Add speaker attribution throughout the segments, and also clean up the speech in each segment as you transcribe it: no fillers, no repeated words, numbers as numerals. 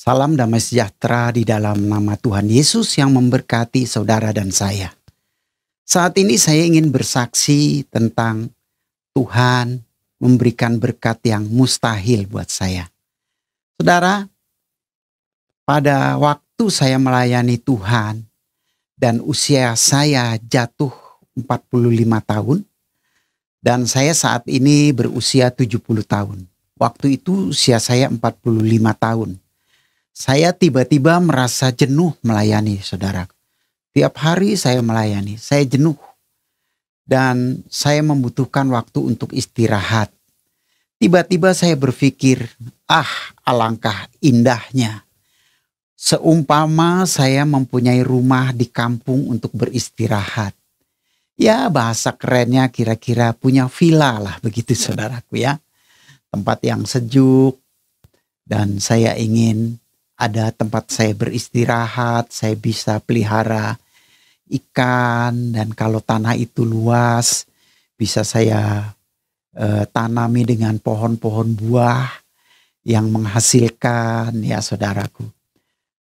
Speaker 1: Salam damai sejahtera di dalam nama Tuhan Yesus yang memberkati saudara dan saya. Saat ini saya ingin bersaksi tentang Tuhan memberikan berkat yang mustahil buat saya. Saudara, pada waktu saya melayani Tuhan dan usia saya jatuh 45 tahun dan saya saat ini berusia 70 tahun. Waktu itu usia saya 45 tahun. Saya tiba-tiba merasa jenuh melayani, saudara. Tiap hari saya melayani, saya jenuh. Dan saya membutuhkan waktu untuk istirahat. Tiba-tiba saya berpikir, alangkah indahnya. Seumpama saya mempunyai rumah di kampung untuk beristirahat. Ya, bahasa kerennya kira-kira punya villa lah, begitu saudaraku ya. Tempat yang sejuk. Dan saya ingin ada tempat saya beristirahat, saya bisa pelihara ikan, dan kalau tanah itu luas bisa saya tanami dengan pohon-pohon buah yang menghasilkan, ya saudaraku.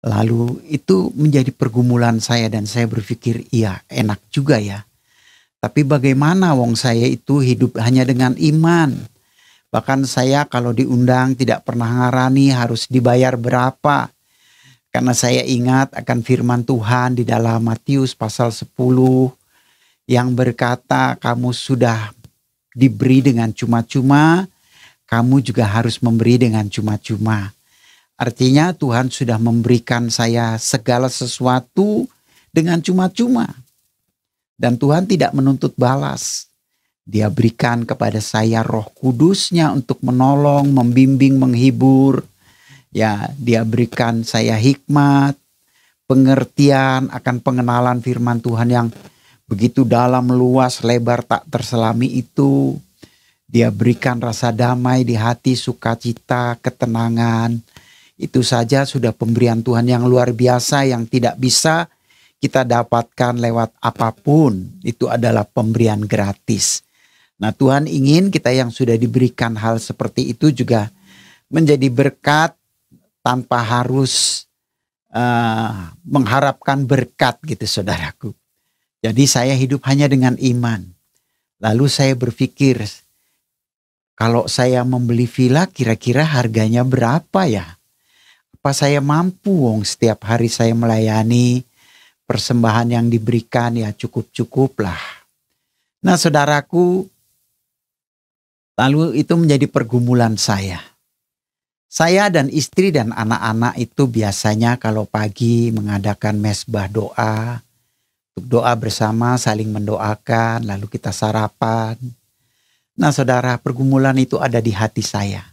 Speaker 1: Lalu itu menjadi pergumulan saya dan saya berpikir, iya enak juga ya. Tapi bagaimana wong saya itu hidup hanya dengan iman. Bahkan saya kalau diundang tidak pernah ngarani harus dibayar berapa. Karena saya ingat akan firman Tuhan di dalam Matius pasal 10 yang berkata kamu sudah diberi dengan cuma-cuma, kamu juga harus memberi dengan cuma-cuma. Artinya Tuhan sudah memberikan saya segala sesuatu dengan cuma-cuma. Dan Tuhan tidak menuntut balas. Dia berikan kepada saya Roh Kudus-Nya untuk menolong, membimbing, menghibur. Ya, Dia berikan saya hikmat, pengertian akan pengenalan firman Tuhan yang begitu dalam, luas, lebar, tak terselami itu. Dia berikan rasa damai di hati, sukacita, ketenangan. Itu saja sudah pemberian Tuhan yang luar biasa yang tidak bisa kita dapatkan lewat apapun. Itu adalah pemberian gratis. Nah, Tuhan ingin kita yang sudah diberikan hal seperti itu juga menjadi berkat tanpa harus mengharapkan berkat gitu saudaraku. Jadi saya hidup hanya dengan iman. Lalu saya berpikir, kalau saya membeli villa kira-kira harganya berapa ya? Apa saya mampu setiap hari saya melayani, persembahan yang diberikan ya cukup-cukup lah. Nah saudaraku, lalu itu menjadi pergumulan saya. Saya dan istri dan anak-anak itu biasanya kalau pagi mengadakan mesbah doa. Untuk doa bersama, saling mendoakan, lalu kita sarapan. Nah saudara, pergumulan itu ada di hati saya.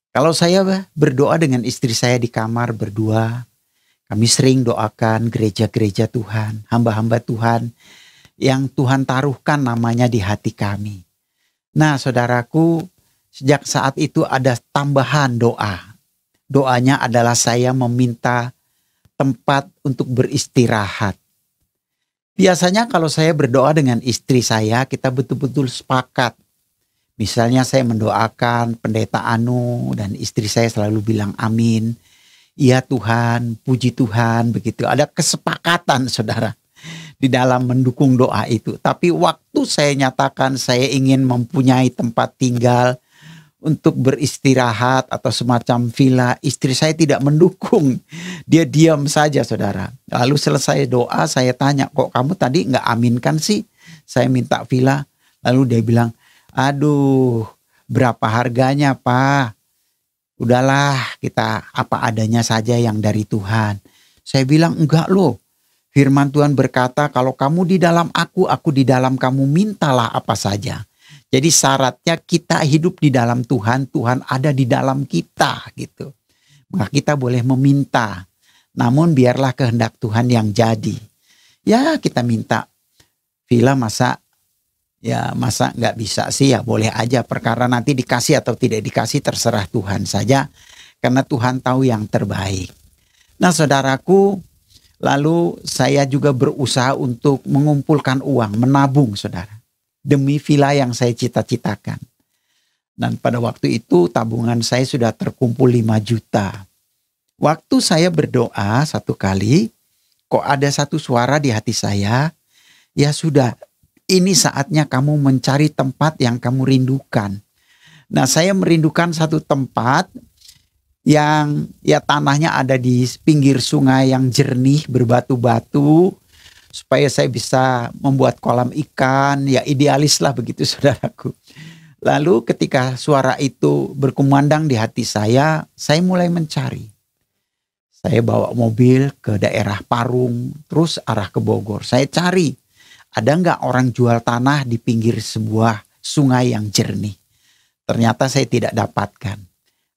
Speaker 1: Kalau saya berdoa dengan istri saya di kamar berdua, kami sering doakan gereja-gereja Tuhan, hamba-hamba Tuhan yang Tuhan taruhkan namanya di hati kami. Nah saudaraku, sejak saat itu ada tambahan doa. Doanya adalah saya meminta tempat untuk beristirahat. Biasanya kalau saya berdoa dengan istri saya, kita betul-betul sepakat. Misalnya saya mendoakan pendeta Anu dan istri saya selalu bilang amin. Iya Tuhan, puji Tuhan, begitu. Ada kesepakatan saudara di dalam mendukung doa itu. Tapi waktu saya nyatakan saya ingin mempunyai tempat tinggal untuk beristirahat atau semacam villa, istri saya tidak mendukung. Dia diam saja saudara. Lalu selesai doa saya tanya, kok kamu tadi nggak aminkan sih saya minta villa? Lalu dia bilang, aduh berapa harganya Pak? Udahlah kita apa adanya saja yang dari Tuhan. Saya bilang enggak loh. Firman Tuhan berkata kalau kamu di dalam aku di dalam kamu, mintalah apa saja. Jadi syaratnya kita hidup di dalam Tuhan, Tuhan ada di dalam kita gitu. Maka kita boleh meminta. Namun biarlah kehendak Tuhan yang jadi. Ya kita minta villa masa nggak bisa sih, ya boleh aja, perkara nanti dikasih atau tidak dikasih terserah Tuhan saja. Karena Tuhan tahu yang terbaik. Nah saudaraku, lalu saya juga berusaha untuk mengumpulkan uang, menabung saudara. Demi villa yang saya cita-citakan. Dan pada waktu itu tabungan saya sudah terkumpul 5 juta. Waktu saya berdoa satu kali, kok ada satu suara di hati saya, ya sudah, ini saatnya kamu mencari tempat yang kamu rindukan. Nah, saya merindukan satu tempat yang ya tanahnya ada di pinggir sungai yang jernih berbatu-batu, supaya saya bisa membuat kolam ikan, ya idealis lah begitu saudaraku. Lalu ketika suara itu berkumandang di hati saya mulai mencari. Saya bawa mobil ke daerah Parung, terus arah ke Bogor. Saya cari, ada nggak orang jual tanah di pinggir sebuah sungai yang jernih. Ternyata saya tidak dapatkan.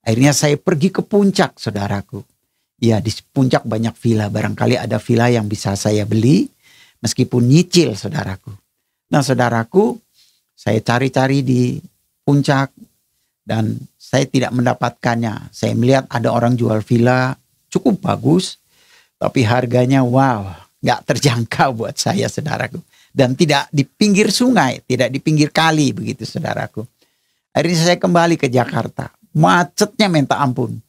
Speaker 1: Akhirnya saya pergi ke puncak, saudaraku. Ya, di puncak banyak villa. Barangkali ada villa yang bisa saya beli, meskipun nyicil, saudaraku. Nah, saudaraku, saya cari-cari di puncak dan saya tidak mendapatkannya. Saya melihat ada orang jual villa cukup bagus, tapi harganya wow, nggak terjangkau buat saya, saudaraku. Dan tidak di pinggir sungai, tidak di pinggir kali, begitu saudaraku. Akhirnya saya kembali ke Jakarta. Macetnya minta ampun.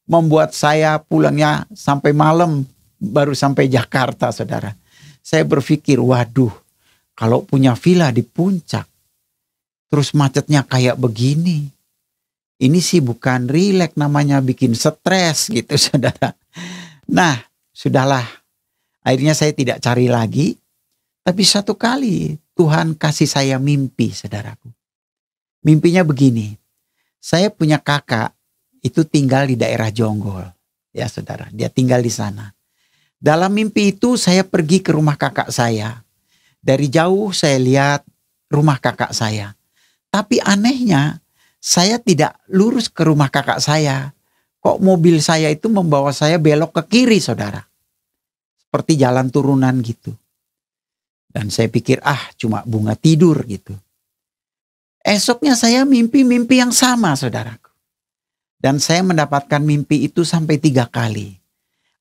Speaker 1: Membuat saya pulangnya sampai malam baru sampai Jakarta, saudara. Saya berpikir, waduh, kalau punya villa di puncak, terus macetnya kayak begini, ini sih bukan rileks, namanya bikin stres gitu, saudara. Nah, sudahlah. Akhirnya saya tidak cari lagi. Tapi satu kali Tuhan kasih saya mimpi, saudaraku. Mimpinya begini. Saya punya kakak, itu tinggal di daerah Jonggol. Ya saudara, dia tinggal di sana. Dalam mimpi itu saya pergi ke rumah kakak saya. Dari jauh saya lihat rumah kakak saya. Tapi anehnya, saya tidak lurus ke rumah kakak saya. Kok mobil saya itu membawa saya belok ke kiri, saudara. Seperti jalan turunan gitu. Dan saya pikir, cuma bunga tidur gitu. Esoknya saya mimpi-mimpi yang sama, saudaraku. Dan saya mendapatkan mimpi itu sampai 3 kali.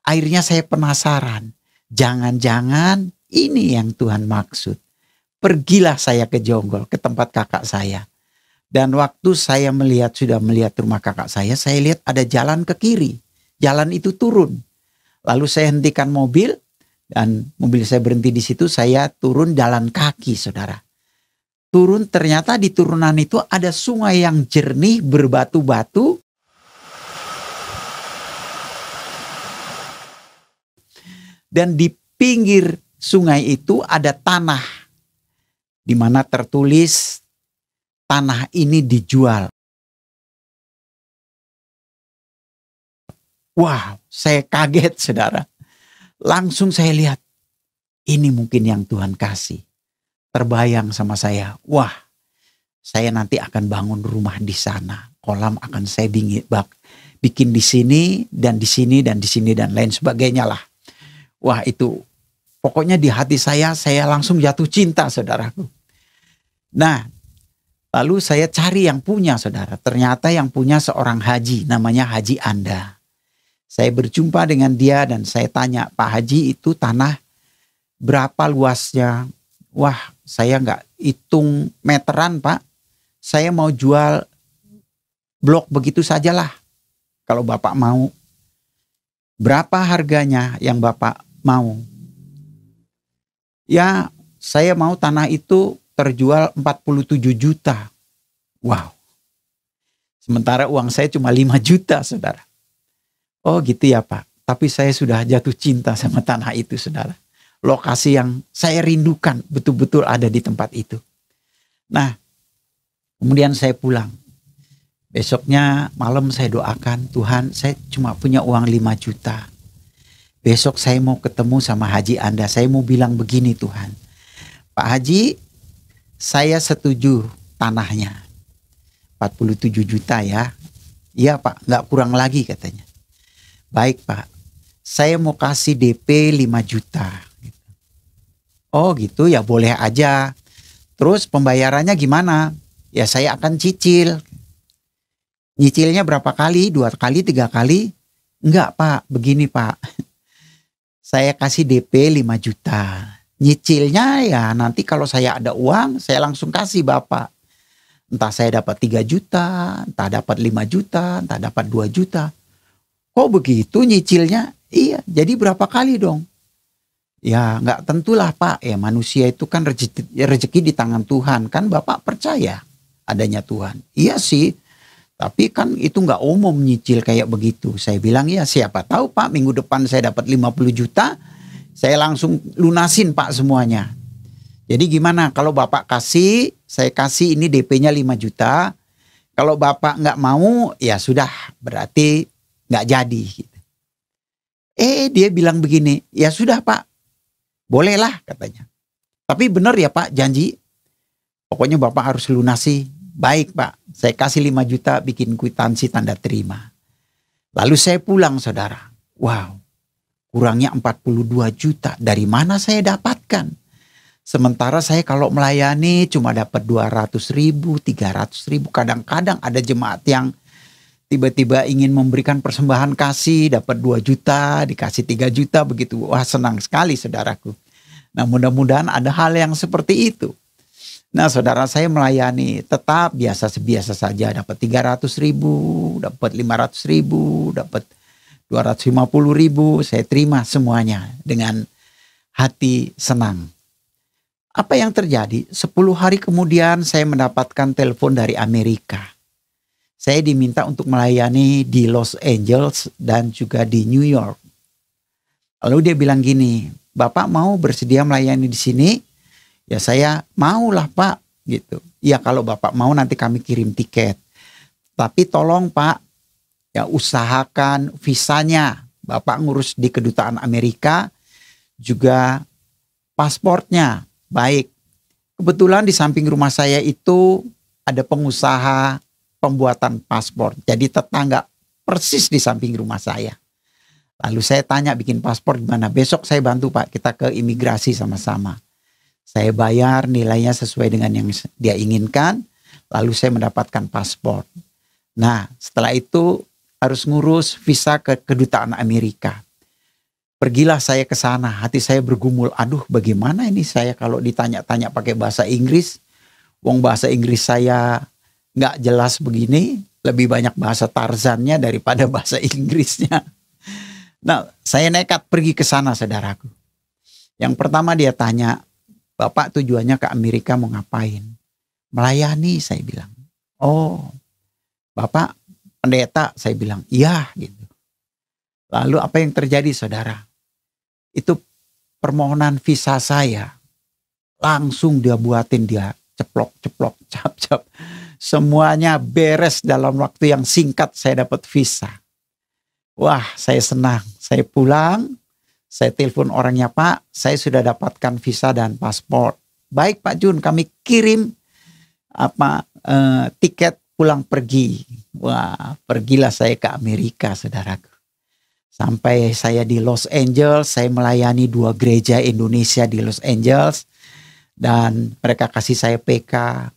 Speaker 1: Akhirnya saya penasaran. Jangan-jangan ini yang Tuhan maksud. Pergilah saya ke Jonggol, ke tempat kakak saya. Dan waktu saya sudah melihat rumah kakak saya lihat ada jalan ke kiri. Jalan itu turun. Lalu saya hentikan mobil dan mobil saya berhenti di situ. Saya turun jalan kaki, saudara. Turun, ternyata di turunan itu ada sungai yang jernih berbatu-batu. Dan di pinggir sungai itu ada tanah. Di mana tertulis tanah ini dijual. Wow, saya kaget, saudara. Langsung saya lihat, ini mungkin yang Tuhan kasih. Terbayang sama saya, wah, saya nanti akan bangun rumah di sana. Kolam akan saya bikin di sini dan di sini dan di sini dan lain sebagainya lah. Wah, itu pokoknya di hati saya langsung jatuh cinta, saudaraku. Nah, lalu saya cari yang punya, saudara. Ternyata yang punya seorang haji, namanya Haji Anda. Saya berjumpa dengan dia dan saya tanya, Pak Haji, itu tanah berapa luasnya? Wah, saya nggak hitung meteran, Pak. Saya mau jual blok begitu sajalah. Kalau Bapak mau. Berapa harganya yang Bapak mau? Ya, saya mau tanah itu terjual 47 juta. Wow. Sementara uang saya cuma 5 juta, saudara. Oh gitu ya Pak. Tapi saya sudah jatuh cinta sama tanah itu, saudara. Lokasi yang saya rindukan betul-betul ada di tempat itu. Nah, kemudian saya pulang. Besoknya malam saya doakan, Tuhan, saya cuma punya uang 5 juta. Besok saya mau ketemu sama Haji Anda. Saya mau bilang begini, Tuhan. Pak Haji, saya setuju tanahnya. 47 juta ya. Iya Pak, nggak kurang lagi katanya. Baik Pak, saya mau kasih DP 5 juta. Oh gitu ya, boleh aja. Terus pembayarannya gimana? Ya saya akan cicil. Nyicilnya berapa kali? 2 kali, 3 kali? Enggak Pak, begini Pak. Saya kasih DP 5 juta. Nyicilnya ya nanti kalau saya ada uang, saya langsung kasih Bapak. Entah saya dapat 3 juta, entah dapat 5 juta, entah dapat 2 juta. Kok begitu nyicilnya? Iya, jadi berapa kali dong? Ya nggak tentulah Pak, ya manusia itu kan rezeki di tangan Tuhan. Kan Bapak percaya adanya Tuhan. Iya sih, tapi kan itu nggak umum nyicil kayak begitu. Saya bilang ya siapa tahu Pak, minggu depan saya dapat 50 juta, saya langsung lunasin Pak semuanya. Jadi gimana kalau Bapak kasih, saya kasih ini DP-nya 5 juta. Kalau Bapak nggak mau, ya sudah berarti nggak jadi. Dia bilang begini, ya sudah Pak, bolehlah katanya. Tapi benar ya Pak, janji. Pokoknya Bapak harus lunasi. Baik Pak, saya kasih 5 juta bikin kwitansi tanda terima. Lalu saya pulang saudara. Wow, kurangnya 42 juta. Dari mana saya dapatkan? Sementara saya kalau melayani cuma dapat 200 ribu, 300 ribu. Kadang-kadang ada jemaat yang tiba-tiba ingin memberikan persembahan kasih, dapat 2 juta, dikasih 3 juta begitu. Wah senang sekali saudaraku. Nah mudah-mudahan ada hal yang seperti itu. Nah saudara, saya melayani tetap biasa saja, dapat 300 ribu, dapat 500 ribu, dapat 250 ribu, saya terima semuanya dengan hati senang. Apa yang terjadi? 10 hari kemudian saya mendapatkan telepon dari Amerika. Saya diminta untuk melayani di Los Angeles dan juga di New York. Lalu dia bilang gini, Bapak mau bersedia melayani di sini? Ya saya maulah Pak gitu. Ya kalau Bapak mau nanti kami kirim tiket. Tapi tolong Pak, ya usahakan visanya. Bapak ngurus di kedutaan Amerika, juga pasportnya. Baik. Kebetulan di samping rumah saya itu ada pengusaha pembuatan paspor. Jadi tetangga persis di samping rumah saya. Lalu saya tanya bikin paspor gimana? Besok saya bantu Pak, kita ke imigrasi sama-sama. Saya bayar nilainya sesuai dengan yang dia inginkan. Lalu saya mendapatkan paspor. Nah setelah itu harus ngurus visa ke kedutaan Amerika. Pergilah saya ke sana, hati saya bergumul. Aduh bagaimana ini saya kalau ditanya-tanya pakai bahasa Inggris. Wong bahasa Inggris saya nggak jelas begini. Lebih banyak bahasa Tarzannya daripada bahasa Inggrisnya. Nah saya nekat pergi ke sana saudaraku. Yang pertama dia tanya, Bapak tujuannya ke Amerika mau ngapain? Melayani saya bilang. Oh Bapak pendeta saya bilang. Iya gitu. Lalu apa yang terjadi saudara? Itu permohonan visa saya. Langsung dia buatin, dia ceplok, cap. Semuanya beres dalam waktu yang singkat saya dapat visa. Wah saya senang. Saya pulang. Saya telepon orangnya, Pak, saya sudah dapatkan visa dan paspor. Baik Pak Jun, kami kirim tiket pulang pergi. Wah, pergilah saya ke Amerika, saudaraku. Sampai saya di Los Angeles, saya melayani 2 gereja Indonesia di Los Angeles. Dan mereka kasih saya PK.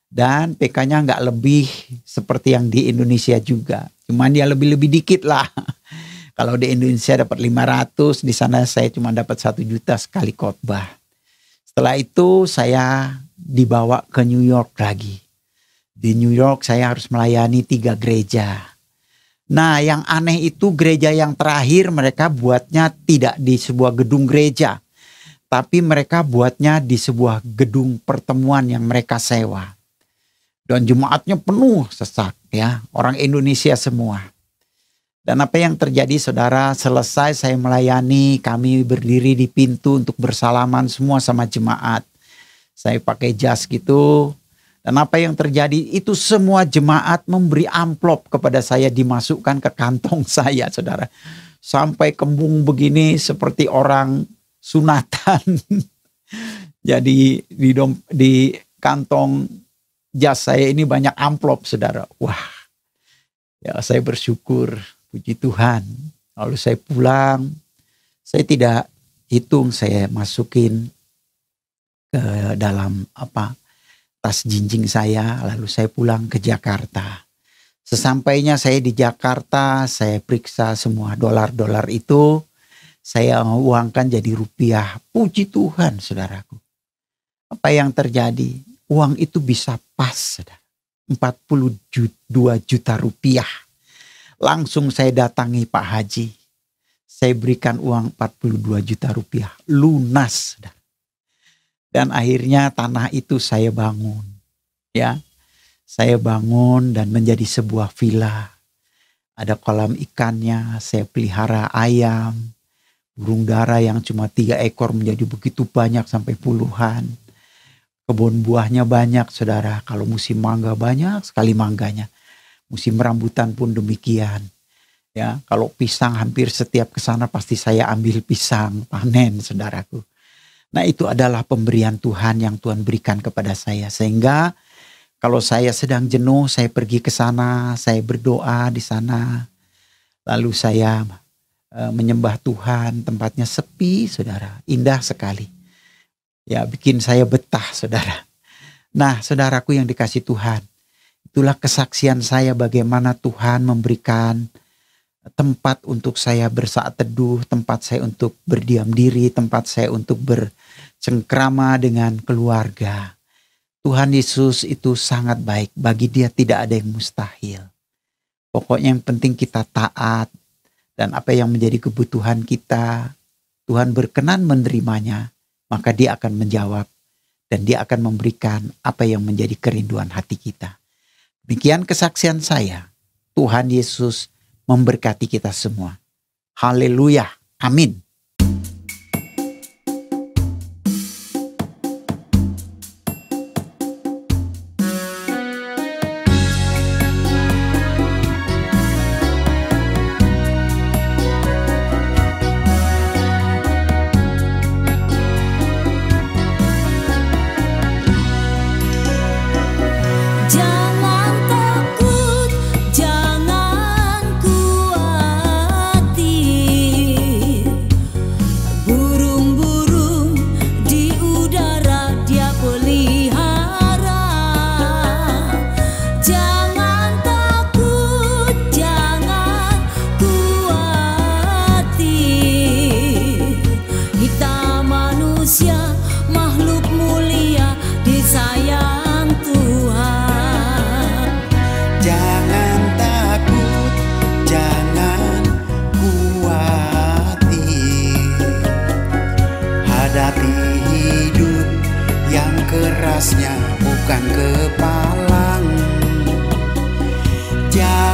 Speaker 1: Dan PK-nya nggak lebih seperti yang di Indonesia juga. Cuman dia lebih dikit lah. Kalau di Indonesia dapat 500, di sana saya cuma dapat 1 juta sekali khotbah. Setelah itu saya dibawa ke New York lagi. Di New York saya harus melayani 3 gereja. Nah yang aneh itu gereja yang terakhir mereka buatnya tidak di sebuah gedung gereja. Tapi mereka buatnya di sebuah gedung pertemuan yang mereka sewa. Dan jemaatnya penuh sesak ya, orang Indonesia semua. Dan apa yang terjadi saudara, selesai saya melayani, kami berdiri di pintu untuk bersalaman semua sama jemaat. Saya pakai jas gitu. Dan apa yang terjadi itu semua jemaat memberi amplop kepada saya, dimasukkan ke kantong saya saudara. Sampai kembung begini seperti orang sunatan. Jadi di kantong jas saya ini banyak amplop saudara. Wah ya saya bersyukur. Puji Tuhan. Lalu saya pulang, saya tidak hitung, saya masukin ke dalam tas jinjing saya, lalu saya pulang ke Jakarta. Sesampainya saya di Jakarta, saya periksa semua dolar-dolar itu, saya uangkan jadi rupiah. Puji Tuhan saudaraku. Apa yang terjadi? Uang itu bisa pas, saudara. 42 juta rupiah. Langsung saya datangi Pak Haji. Saya berikan uang 42 juta rupiah. Lunas. Dan akhirnya tanah itu saya bangun. Ya, saya bangun dan menjadi sebuah villa. Ada kolam ikannya, saya pelihara ayam. Burung dara yang cuma 3 ekor menjadi begitu banyak sampai puluhan. Kebun buahnya banyak, saudara. Kalau musim mangga banyak sekali mangganya. Musim rambutan pun demikian. Ya, kalau pisang hampir setiap kesana pasti saya ambil pisang panen, saudaraku. Nah, itu adalah pemberian Tuhan yang Tuhan berikan kepada saya. Sehingga kalau saya sedang jenuh, saya pergi ke sana, saya berdoa di sana. Lalu saya menyembah Tuhan, tempatnya sepi, saudara, indah sekali. Ya, bikin saya betah, saudara. Nah, saudaraku yang dikasih Tuhan, itulah kesaksian saya bagaimana Tuhan memberikan tempat untuk saya bersaat teduh, tempat saya untuk berdiam diri, tempat saya untuk bercengkrama dengan keluarga. Tuhan Yesus itu sangat baik, bagi Dia tidak ada yang mustahil. Pokoknya yang penting kita taat. Dan apa yang menjadi kebutuhan kita, Tuhan berkenan menerimanya, maka Dia akan menjawab. Dan Dia akan memberikan apa yang menjadi kerinduan hati kita. Demikian kesaksian saya. Tuhan Yesus memberkati kita semua. Haleluya. Amin.
Speaker 2: Jangan takut, jangan khawatir. Burung-burung di udara Dia pelihara. Jangan takut, jangan khawatir. Kita manusia, makhluk mulia, disayang Tuhan.
Speaker 3: Jangan takut, jangan khawatir. Hadapi hidup yang kerasnya bukan kepalang. Jangan